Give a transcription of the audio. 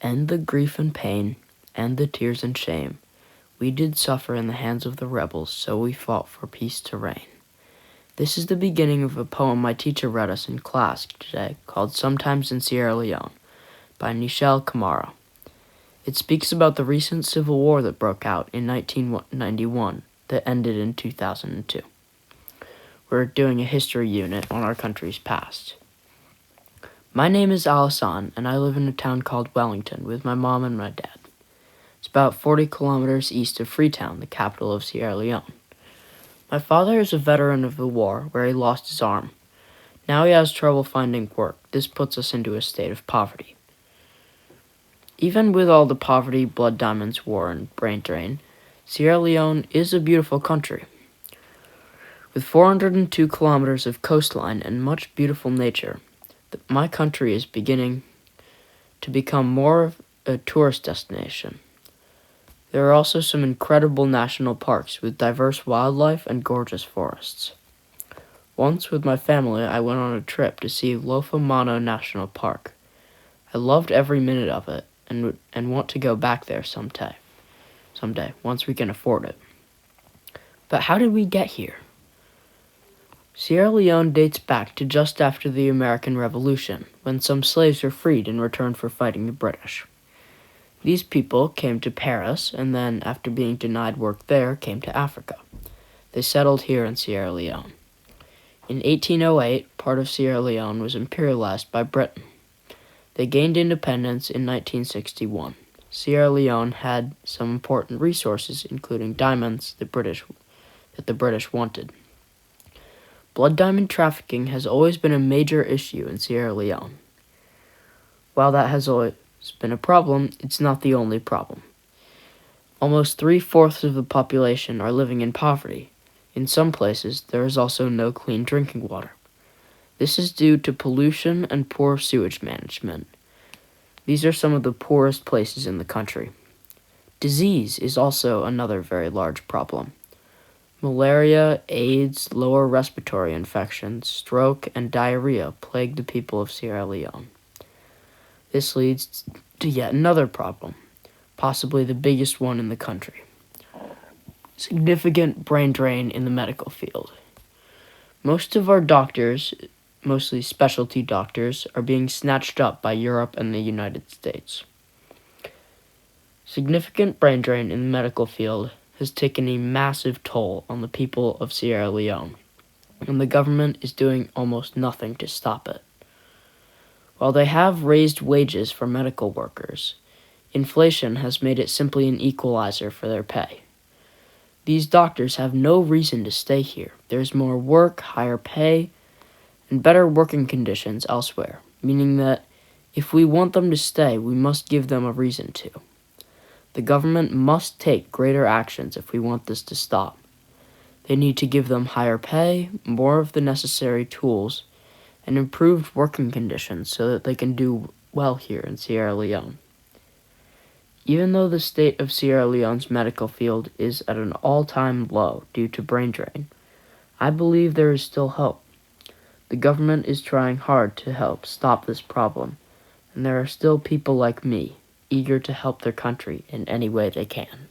End the grief and pain, and the tears and shame. We did suffer in the hands of the rebels, so we fought for peace to reign. This is the beginning of a poem my teacher read us in class today called Sometimes in Sierra Leone by Nichelle Kamara. It speaks about the recent civil war that broke out in 1991 that ended in 2002. We're doing a history unit on our country's past. My name is Alasan, and I live in a town called Wellington with my mom and my dad. It's about 40 kilometers east of Freetown, the capital of Sierra Leone. My father is a veteran of the war where he lost his arm. Now he has trouble finding work. This puts us into a state of poverty. Even with all the poverty, blood diamonds, war, and brain drain, Sierra Leone is a beautiful country. With 402 kilometers of coastline and much beautiful nature, my country is beginning to become more of a tourist destination. There are also some incredible national parks with diverse wildlife and gorgeous forests. Once with my family, I went on a trip to see Lofomano National Park. I loved every minute of it and want to go back there someday, once we can afford it. But how did we get here? Sierra Leone dates back to just after the American Revolution, when some slaves were freed in return for fighting the British. These people came to Paris, and then, after being denied work there, came to Africa. They settled here in Sierra Leone. In 1808, part of Sierra Leone was imperialized by Britain. They gained independence in 1961. Sierra Leone had some important resources, including diamonds that the British wanted. Blood diamond trafficking has always been a major issue in Sierra Leone. While that has always been a problem, it's not the only problem. Almost 3/4 of the population are living in poverty. In some places, there is also no clean drinking water. This is due to pollution and poor sewage management. These are some of the poorest places in the country. Disease is also another very large problem. Malaria, AIDS, lower respiratory infections, stroke, and diarrhea plague the people of Sierra Leone. This leads to yet another problem, possibly the biggest one in the country. Significant brain drain in the medical field. Most of our doctors, mostly specialty doctors, are being snatched up by Europe and the United States. Significant brain drain in the medical field has taken a massive toll on the people of Sierra Leone, and the government is doing almost nothing to stop it. While they have raised wages for medical workers, inflation has made it simply an equalizer for their pay. These doctors have no reason to stay here. There's more work, higher pay, and better working conditions elsewhere, meaning that if we want them to stay, we must give them a reason to. The government must take greater actions if we want this to stop. They need to give them higher pay, more of the necessary tools, and improved working conditions so that they can do well here in Sierra Leone. Even though the state of Sierra Leone's medical field is at an all-time low due to brain drain, I believe there is still hope. The government is trying hard to help stop this problem, and there are still people like me, eager to help their country in any way they can.